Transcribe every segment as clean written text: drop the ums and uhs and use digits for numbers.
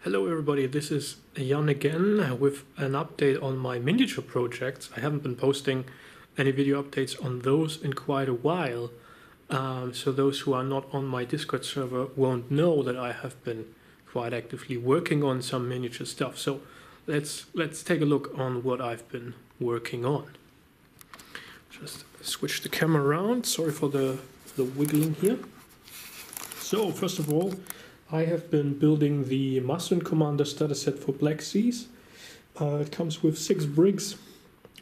Hello everybody, this is Jan again with an update on my miniature projects. I haven't been posting any video updates on those in quite a while, so those who are not on my Discord server won't know that I have been quite actively working on some miniature stuff. So let's take a look on what I've been working on. Just switch the camera around, sorry for the wiggling here. So first of all, I have been building the Master and Commander starter set for Black Seas. It comes with 6 brigs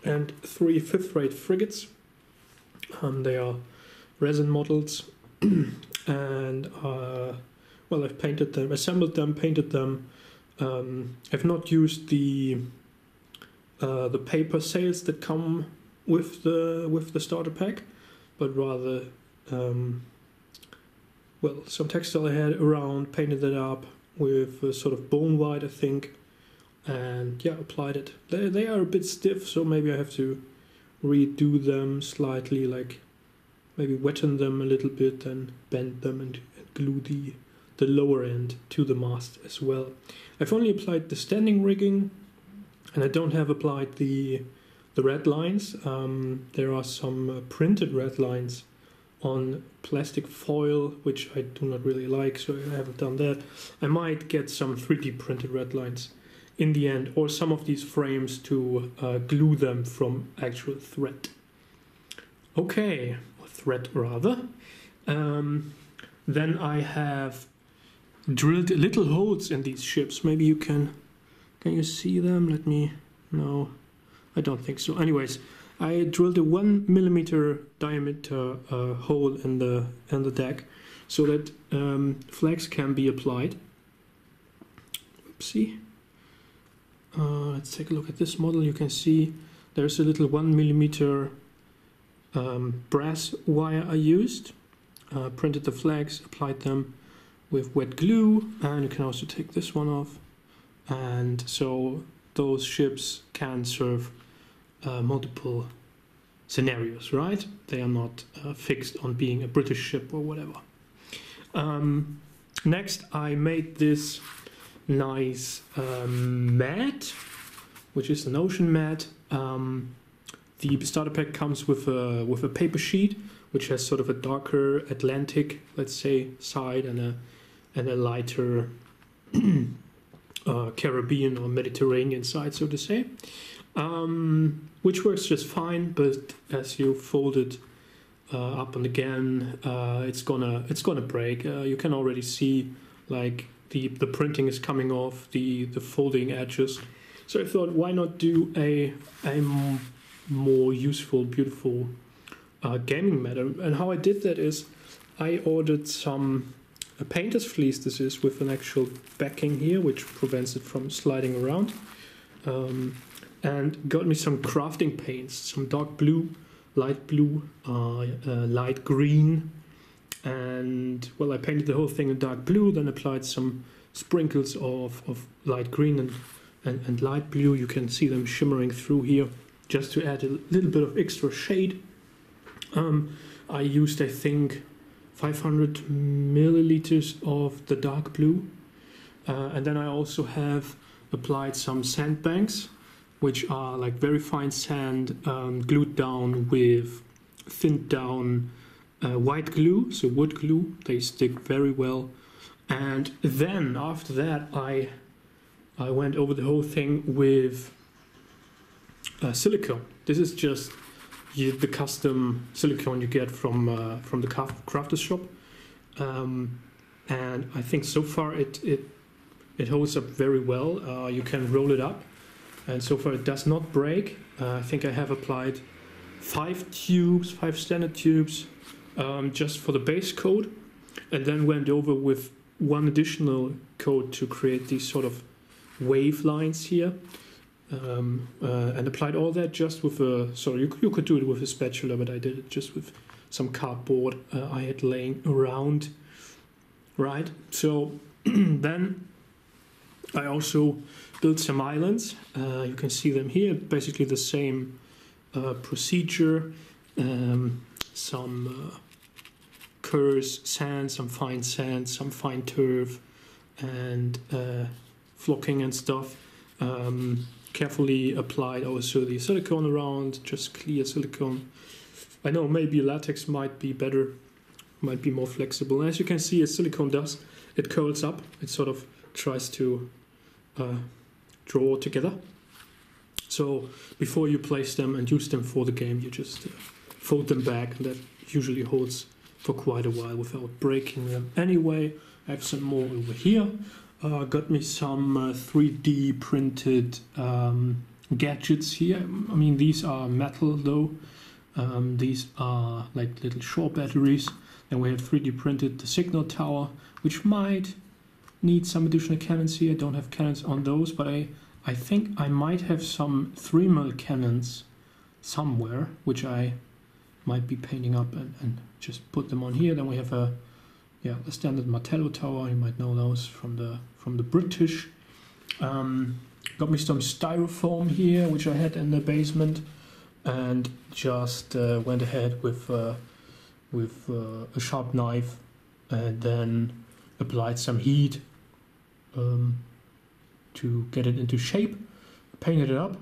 and 3 5th-rate frigates. They are resin models, and well, I've painted them, assembled them, painted them. I've not used the paper sails that come with the starter pack, but rather well, some textile I had around, painted that up with a sort of bone white, I think, and yeah, applied it. They are a bit stiff, so maybe I have to redo them slightly, like maybe wetten them a little bit and bend them and glue the lower end to the mast as well. I've only applied the standing rigging, and I don't have applied the red lines. There are some printed red lines on plastic foil, which I do not really like, so I haven't done that. I might get some 3D printed red lines in the end, or some of these frames to glue them from actual thread. Okay, or thread rather. Then I have drilled little holes in these ships. Maybe you can you see them? Let me, no, I don't think so. Anyways, I drilled a 1 millimeter diameter hole in the deck so that flags can be applied. Oopsie. Let's take a look at this model. You can see there's a little 1 millimeter brass wire I used. Printed the flags, applied them with wet glue, and you can also take this one off. And so those ships can serve multiple scenarios, right? They are not fixed on being a British ship or whatever. Next, I made this nice mat, which is an ocean mat. The starter pack comes with a paper sheet, which has sort of a darker Atlantic, let's say, side and a lighter Caribbean or Mediterranean side, so to say. Which works just fine, but as you fold it up and again, it's gonna break. You can already see like the printing is coming off the folding edges. So I thought, why not do a more useful, beautiful gaming mat? And how I did that is I ordered a painter's fleece. This is with an actual backing here, which prevents it from sliding around. And got me some crafting paints, some dark blue, light green, and well, I painted the whole thing in dark blue, then applied some sprinkles of light green and light blue. You can see them shimmering through here, just to add a little bit of extra shade. I used, I think, 500 milliliters of the dark blue, and then I also have applied some sandbanks, which are like very fine sand glued down with thinned down white glue, so wood glue. They stick very well. And then after that, I went over the whole thing with silicone. This is just the custom silicone you get from the crafter's shop, and I think so far it holds up very well. You can roll it up, and so far it does not break. I think I have applied 5 standard tubes, just for the base coat, and then went over with 1 additional coat to create these sort of wave lines here, and applied all that just with you could do it with a spatula, but I did it just with some cardboard I had laying around, right? So then I also built some islands. You can see them here, basically the same procedure. Some coarse sand, some fine turf, and flocking and stuff. Carefully applied also the silicone around, just clear silicone. I know maybe latex might be better, might be more flexible. And as you can see, as silicone does, it curls up. It sort of tries to draw together. So before you place them and use them for the game, you just fold them back, and that usually holds for quite a while without breaking them. Anyway, I have some more over here. Got me some 3D printed gadgets here. I mean, these are metal though. These are like little short batteries. Then we have 3D printed the signal tower, which might need some additional cannons here. I don't have cannons on those, but I think I might have some 3mm cannons somewhere, which I might be painting up and just put them on here. Then we have a standard Martello tower. You might know those from the British. Got me some styrofoam here, which I had in the basement, and just went ahead with a sharp knife and then applied some heat to get it into shape. Painted it up.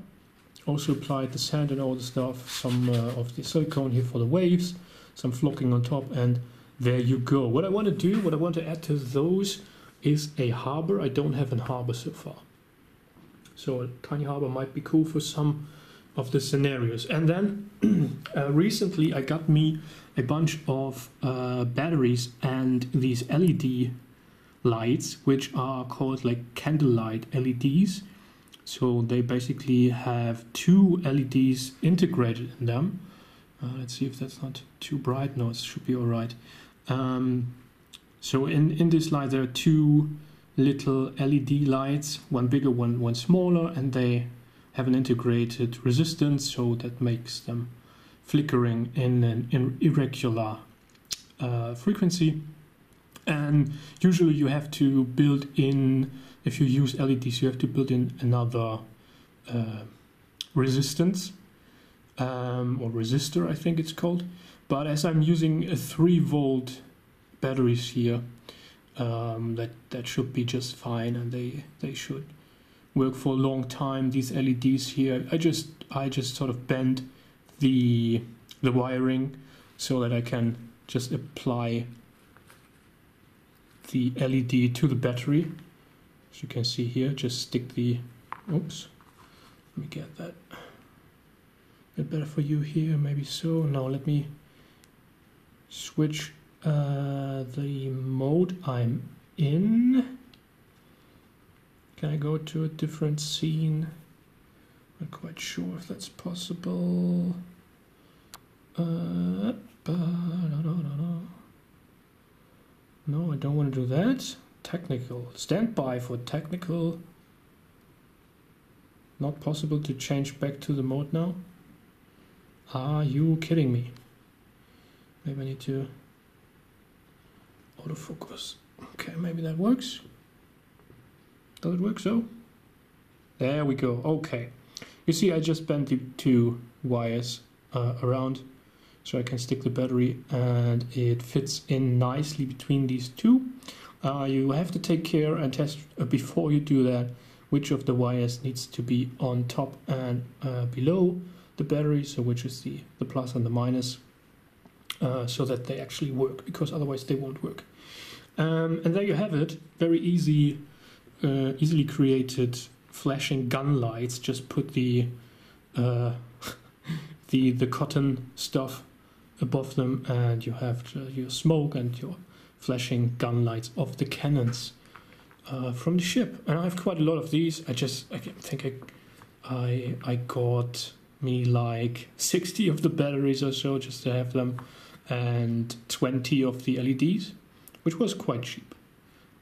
Also applied the sand and all the stuff. Some of the silicone here for the waves. Some flocking on top, and there you go. What I want to add to those is a harbor. I don't have a harbor so far. So a tiny harbor might be cool for some of the scenarios. And then recently I got me a bunch of batteries and these LED lights, which are called like candlelight LEDs. So they basically have two LEDs integrated in them. Let's see if that's not too bright. No, it should be all right. So in this light there are two little LED lights, one bigger, one smaller, and they have an integrated resistance, so that makes them flickering in an irregular frequency. And usually you have to build in, if you use LEDs, you have to build in another resistance or resistor, I think it's called. But as I'm using a 3-volt batteries here, that should be just fine, and they should work for a long time. These LEDs here, I just sort of bend the wiring so that I can just apply the LED to the battery. As you can see here, just stick the, oops, let me get that a bit better for you here, maybe so. Now let me switch the mode I'm in. Can I go to a different scene? Not quite sure if that's possible. No, I don't want to do that. Technical. Stand by for technical. Not possible to change back to the mode now? Are you kidding me? Maybe I need to autofocus. Okay, maybe that works. Does it work so? There we go. Okay. You see, I just bent the two wires around so I can stick the battery, and it fits in nicely between these two. You have to take care and test before you do that which of the wires needs to be on top and below the battery, so which is the plus and the minus, so that they actually work, because otherwise they won't work. And there you have it. Very easily created flashing gun lights. Just put the cotton stuff above them, and you have your smoke and your flashing gun lights of the cannons from the ship. And I have quite a lot of these. I think I got me like 60 of the batteries or so just to have them, and 20 of the LEDs, which was quite cheap.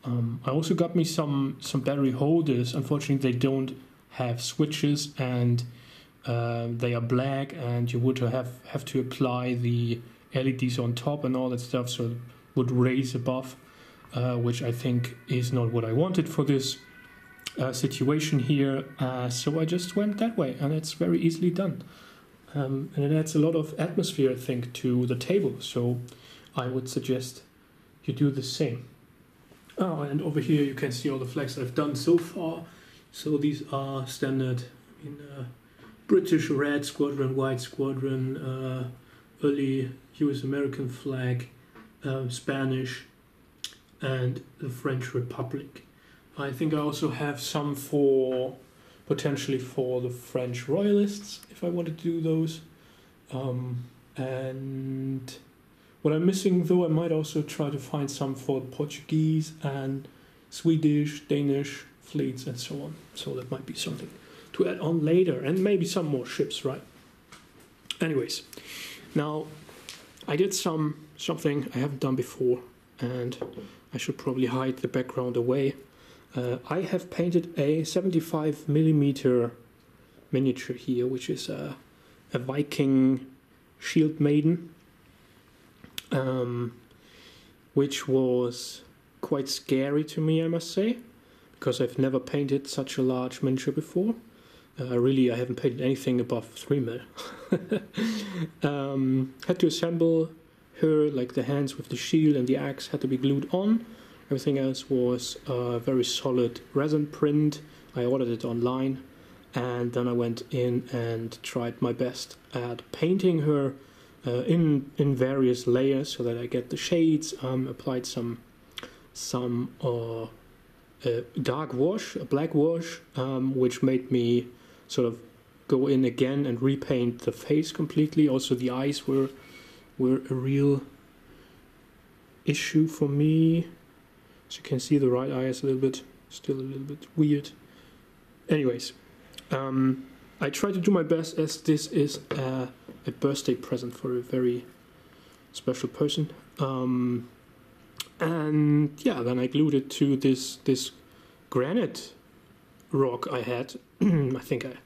I also got me some battery holders. Unfortunately, they don't have switches, and they are black, and you would have to apply the LEDs on top and all that stuff, so it would raise above, which I think is not what I wanted for this situation here. So I just went that way, and it's very easily done. And it adds a lot of atmosphere, I think, to the table. So I would suggest you do the same. Oh, and over here you can see all the flags I've done so far. So these are standard, British Red Squadron, White Squadron, early US American flag, Spanish, and the French Republic. I think I also have some potentially for the French Royalists, if I want to do those. And what I'm missing, though, I might also try to find some for Portuguese and Swedish, Danish fleets and so on. So that might be something to add on later, and maybe some more ships, right? Anyways, now I did something I haven't done before, and I should probably hide the background away. I have painted a 75mm miniature here, which is a Viking shield maiden, which was quite scary to me, I must say, because I've never painted such a large miniature before. Really, I haven't painted anything above 3mm. Had to assemble her, like the hands with the shield and the axe had to be glued on. Everything else was a very solid resin print. I ordered it online, and then I went in and tried my best at painting her in various layers so that I get the shades. Applied some dark wash, a black wash, which made me sort of go in again and repaint the face completely. Also the eyes were a real issue for me. As you can see, the right eye is still a little bit weird. Anyways, I try to do my best, as this is a birthday present for a very special person. And yeah, then I glued it to this granite rock I had. I think I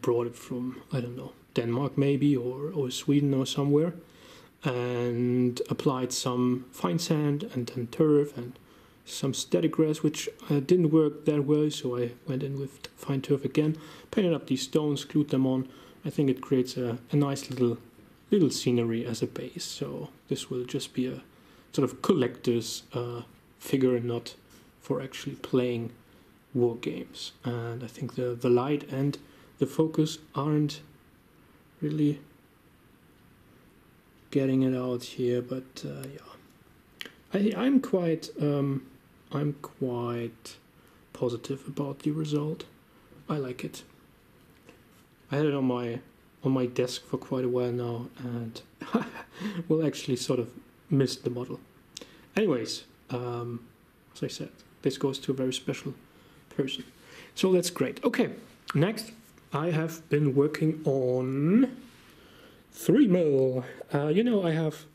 brought it from, I don't know, Denmark maybe, or Sweden or somewhere, and applied some fine sand and then turf and some static grass, which didn't work that well, so I went in with fine turf again, painted up these stones, glued them on. I think it creates a nice little scenery as a base. So this will just be a sort of collector's figure, not for actually playing war games. And I think the light and the focus aren't really getting it out here, but yeah, I'm quite positive about the result. I like it. I had it on my desk for quite a while now, and will actually sort of miss the model. Anyways, as I said, this goes to a very special person, so that's great. Okay, next I have been working on 3mm. I have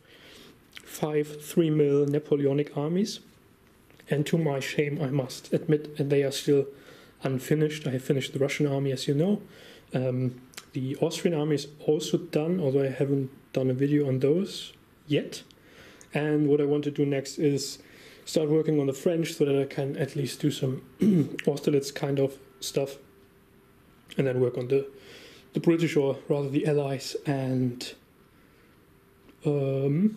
5 3mm Napoleonic armies, and to my shame I must admit they are still unfinished. I have finished the Russian army, as you know. The Austrian army is also done, although I haven't done a video on those yet. And what I want to do next is start working on the French, so that I can at least do some Austerlitz kind of stuff, and then work on the British, or rather the Allies, and the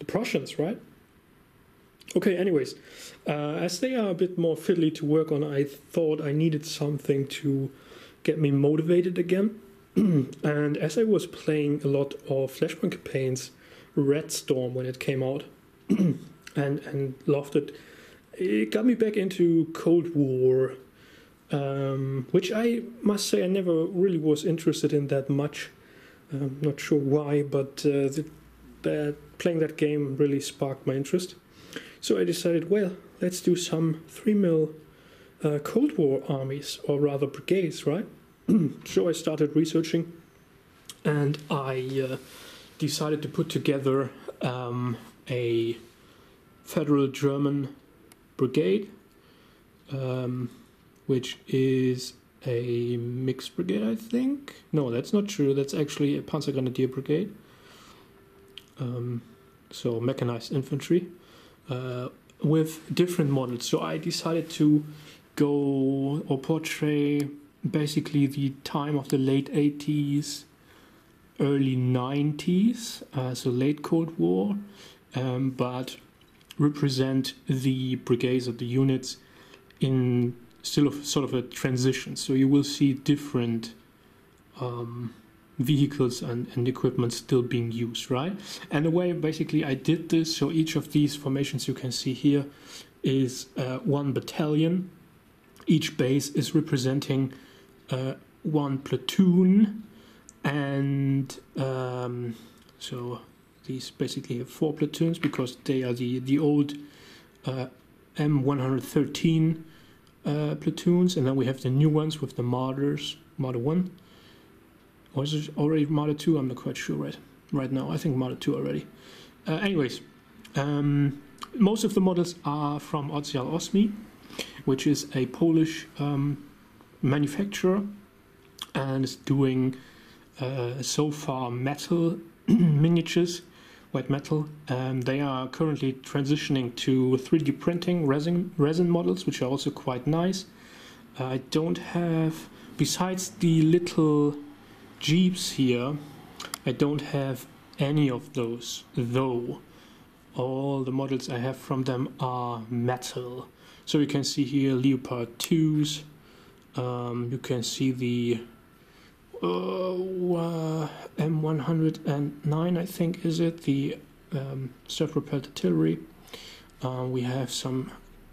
Prussians, right? Okay, anyways, as they are a bit more fiddly to work on, I thought I needed something to get me motivated again. And as I was playing a lot of Flashpoint campaigns, Red Storm, when it came out, and loved it, it got me back into Cold War, which I must say I never really was interested in that much. Not sure why, but playing that game really sparked my interest. So I decided, well, let's do some 3mm Cold War armies, or rather brigades, right? So I started researching, and I decided to put together a Federal German brigade, which is a mixed brigade, I think. No, that's not true. That's actually a Panzergrenadier brigade. So mechanized infantry with different models. So I decided to go or portray basically the time of the late 80s, early 90s, so late Cold War, but represent the brigades or the units in still sort of a transition. So you will see different vehicles and equipment still being used, right? And the way basically I did this, so each of these formations you can see here is one battalion. Each base is representing one platoon, and so these basically have 4 platoons because they are the old M113 platoons, and then we have the new ones with the Martyrs, Martyr 1. Or is it already Martyr 2? I'm not quite sure right now. I think Martyr 2 already. Anyways, most of the models are from Cordially, which is a Polish manufacturer, and is doing so far metal miniatures, white metal. They are currently transitioning to 3D printing resin models, which are also quite nice. I don't have, besides the little Jeeps here, I don't have any of those, though. All the models I have from them are metal. So you can see here Leopard 2s, you can see the M109, I think, is it, the self-propelled artillery. We have some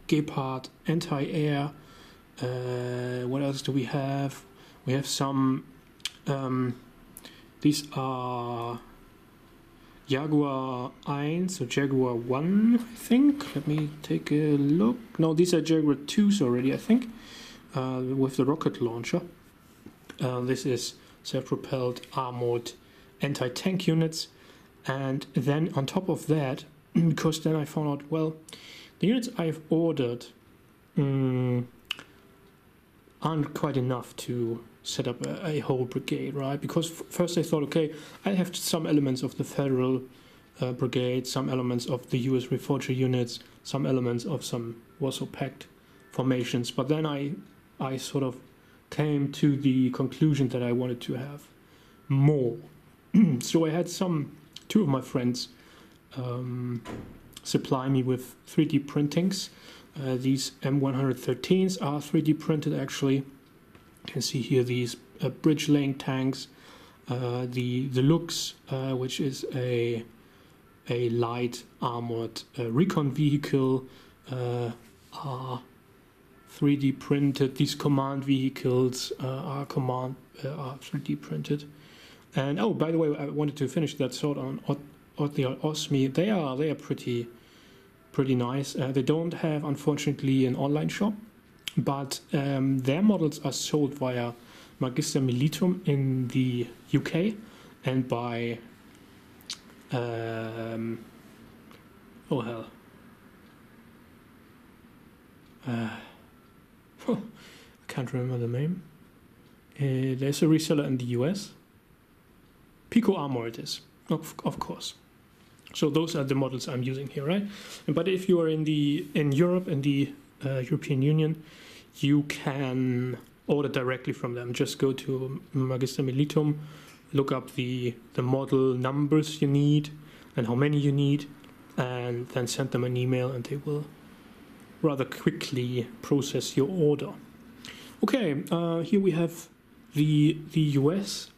Gepard anti-air. What else do we have? We have some, these are Jaguar 1, so Jaguar 1, I think. Let me take a look. No, these are Jaguar 2s already, I think, with the rocket launcher. This is self-propelled armored anti-tank units. And then on top of that, because then I found out, well, the units I've ordered aren't quite enough to set up a whole brigade, right? Because first I thought, okay, I have some elements of the Federal Brigade, some elements of the US Reforger units, some elements of some Warsaw Pact formations, but then I sort of came to the conclusion that I wanted to have more. So I had two of my friends supply me with 3D printings. These M113s are 3D printed actually. You can see here these bridge laying tanks. The Lux, which is a light armored recon vehicle, are 3D printed. These command vehicles are 3D printed. And oh, by the way, I wanted to finish that thought on the Osmi. They are pretty nice. They don't have, unfortunately, an online shop, but their models are sold via Magister Militum in the UK and by oh hell. I can't remember the name. There's a reseller in the US. Pico Armor it is, of course. So those are the models I'm using here, right? But if you are in Europe, in the European Union, you can order directly from them. Just go to Magister Militum, look up the model numbers you need and how many you need, and then send them an email, and they will rather quickly process your order. Okay, here we have the US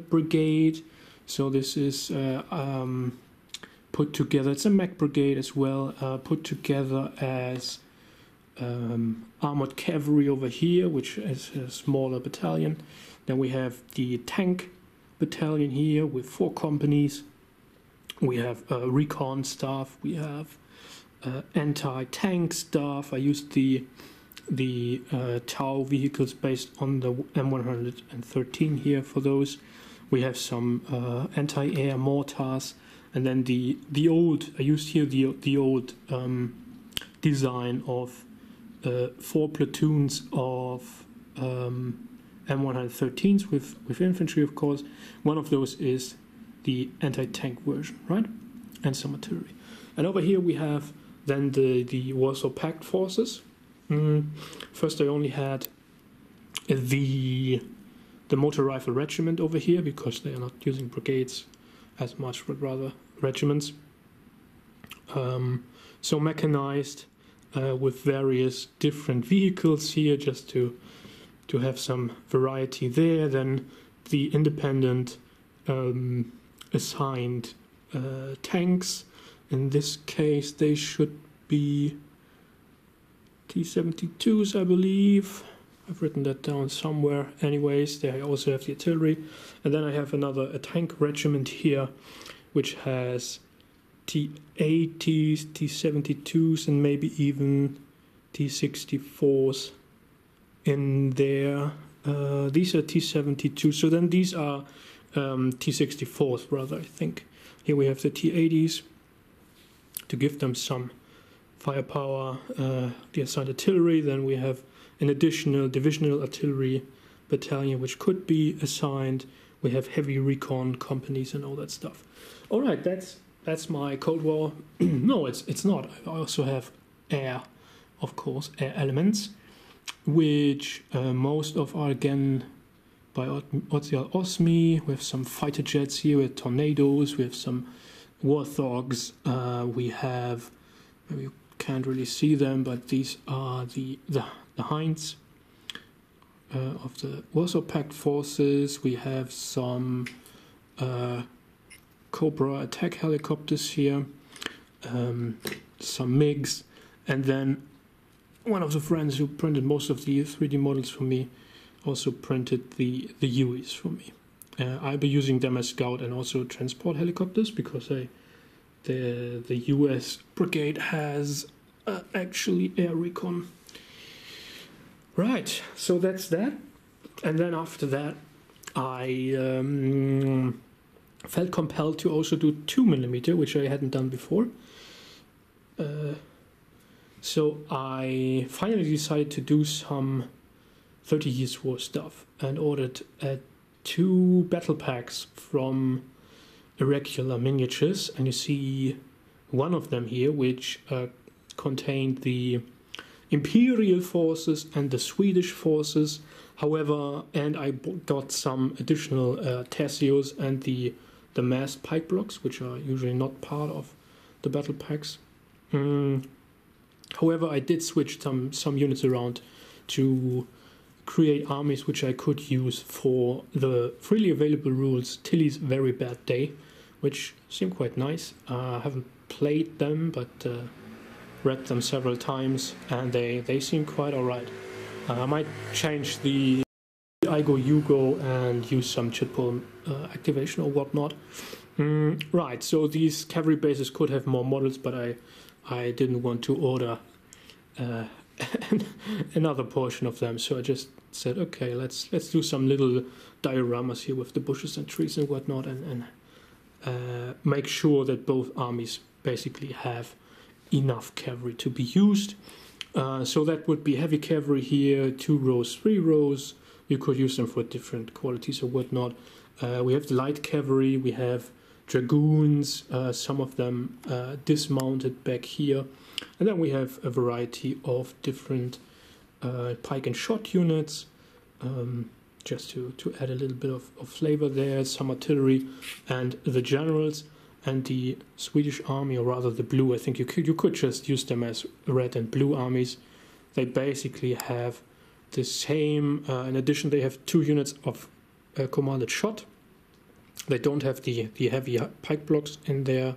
brigade. So this is put together. It's a mech brigade as well, put together as armored cavalry over here, which is a smaller battalion. Then we have the tank battalion here with 4 companies. We have recon staff. We have anti-tank staff. I used the Tau vehicles based on the M113 here for those. We have some anti-air mortars, and then the old. I used here the old design of 4 platoons of M113s with infantry, of course. One of those is the anti-tank version, right? And some artillery. And over here we have then the Warsaw Pact forces. First I only had the motor rifle regiment over here, because they are not using brigades as much, but rather regiments. So mechanized with various different vehicles here, just to have some variety there. Then the independent assigned tanks. In this case, they should be T-72s, I believe. I've written that down somewhere. Anyways, there I also have the artillery. And then I have a tank regiment here, which has T-80s, T-72s, and maybe even T-64s in there. These are T-72s, so then these are T-64s rather, I think. Here we have the T-80s to give them some firepower, the assigned artillery. Then we have an additional divisional artillery battalion which could be assigned. We have heavy recon companies and all that stuff. All right, that's my Cold War. No, it's not. I also have air, of course, air elements, which most of are again by Odzial-Osmi. We have some fighter jets here, we have Tornadoes, we have some Warthogs, we have, maybe you can't really see them, but these are the Hinds of the Warsaw Pact forces. We have some Cobra attack helicopters here, some MiGs, and then one of the friends who printed most of the 3D models for me also printed the Hueys for me. I'll be using them as scout and also transport helicopters, because the US brigade has actually air recon. Right, so that's that. And then after that, I felt compelled to also do 2mm, which I hadn't done before. So I finally decided to do some 30 Years War stuff and ordered 2 battle packs from Irregular Miniatures. And you see one of them here, which contained the Imperial forces and the Swedish forces. However, and I got some additional Tercios and the massed pike blocks, which are usually not part of the battle packs. However, I did switch some units around to create armies which I could use for the freely available rules Tilly's Very Bad Day, which seem quite nice. I haven't played them, but read them several times, and they seem quite alright. I might change the I go, you go, and use some chitpool activation or whatnot. Right, so these cavalry bases could have more models, but I didn't want to order another portion of them, so I just said, okay, let's do some little dioramas here with the bushes and trees and whatnot, and make sure that both armies basically have enough cavalry to be used. So that would be heavy cavalry here, 2 rows, 3 rows. You could use them for different qualities or whatnot. We have the light cavalry, we have dragoons, some of them dismounted back here. And then we have a variety of different pike and shot units, just to add a little bit of flavor there. Some artillery and the generals. And the Swedish army, or rather the blue, I think you could just use them as red and blue armies. They basically have the same, in addition they have 2 units of commanded shot. They don't have the heavy pike blocks in their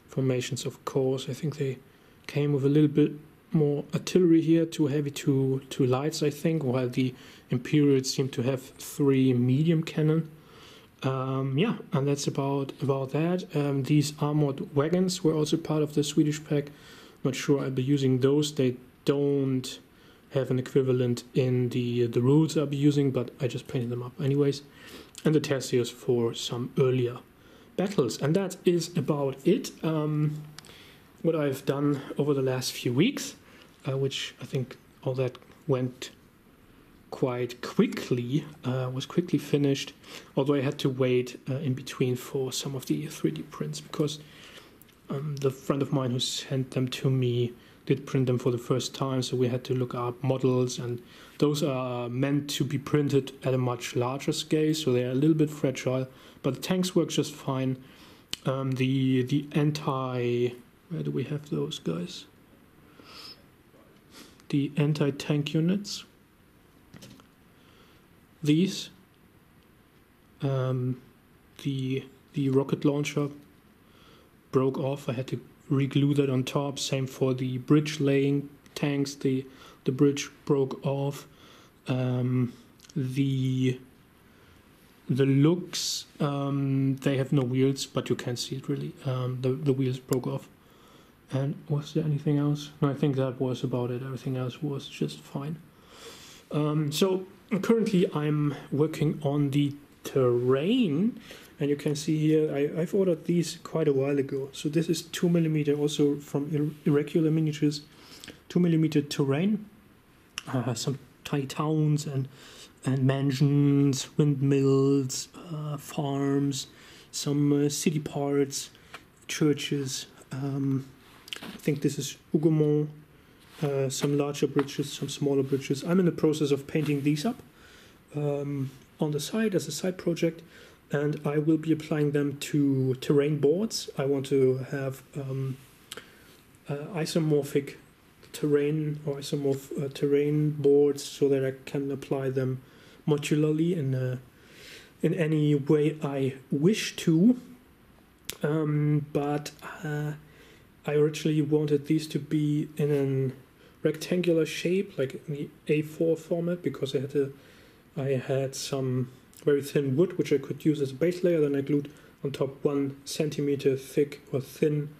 formations, of course. I think they came with a little bit more artillery here, 2 heavy, 2 lights, I think, while the Imperials seem to have 3 medium cannon. Yeah, and that's about that. These armored wagons were also part of the Swedish pack. Not sure I'll be using those. They don't have an equivalent in the rules I'll be using, but I just painted them up anyways. And the Tercios for some earlier battles. And that is about it. What I've done over the last few weeks, which I think all that went quite quickly, was quickly finished, although I had to wait in between for some of the 3D prints, because the friend of mine who sent them to me did print them for the first time, so we had to look up models, and those are meant to be printed at a much larger scale, so they're a little bit fragile, but the tanks work just fine. The anti Where do we have those guys? The anti-tank units. These. The rocket launcher broke off. I had to re-glue that on top. Same for the bridge laying tanks. The bridge broke off. The looks, they have no wheels, but you can't see it really. The wheels broke off. And was there anything else? No, I think that was about it. Everything else was just fine. So currently I'm working on the terrain, and you can see here I've ordered these quite a while ago. So this is 2mm, also from Irregular Miniatures, 2mm terrain, some tiny towns and mansions, windmills, farms, some city parts, churches. I think this is Hougomont, some larger bridges, some smaller bridges. I'm in the process of painting these up on the side as a side project, and I will be applying them to terrain boards. I want to have isomorphic terrain or isomorph terrain boards so that I can apply them modularly in any way I wish to. But I originally wanted these to be in a rectangular shape, like in the A4 format, because I had some very thin wood which I could use as a base layer. Then I glued on top 1 centimeter thick or thin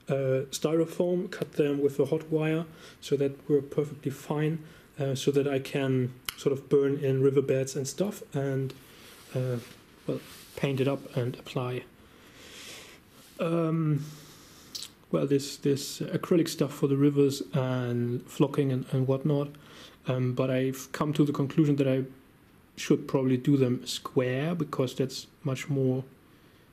styrofoam, cut them with a hot wire so that we're perfectly fine, so that I can sort of burn in riverbeds and stuff, and well, paint it up and apply well, this acrylic stuff for the rivers and flocking and whatnot. But I've come to the conclusion that I should probably do them square, because that's much more.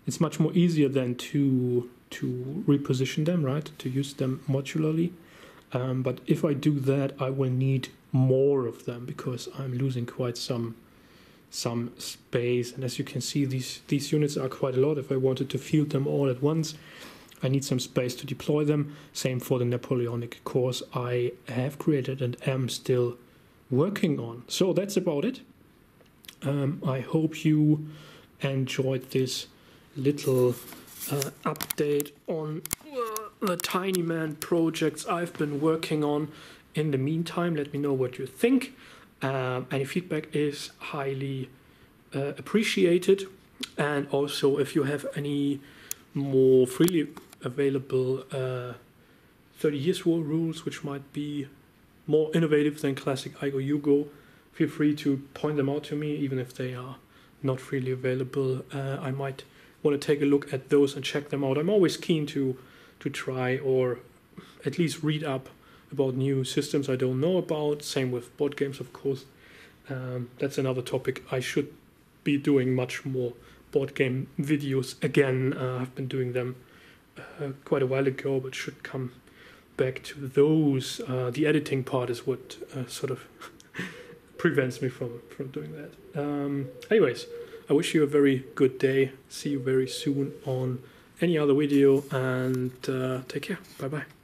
It's much more easier than to reposition them, right? To use them modularly. But if I do that, I will need more of them, because I'm losing quite some space. And as you can see, these units are quite a lot. If I wanted to field them all at once, I need some space to deploy them. Same for the Napoleonic course I have created and am still working on. So that's about it. I hope you enjoyed this little update on the tinymen projects I've been working on. In the meantime, let me know what you think. Any feedback is highly appreciated. And also, if you have any more freely available 30 years war rules, which might be more innovative than classic Igo-Yugo, feel free to point them out to me, even if they are not freely available. I might want to take a look at those and check them out. I'm always keen to try, or at least read up about new systems I don't know about. Same with board games, of course. That's another topic. I should be doing much more board game videos again. I've been doing them quite a while ago, but should come back to those. The editing part is what sort of prevents me from doing that. Anyways, I wish you a very good day. See you very soon on any other video, and take care. Bye bye.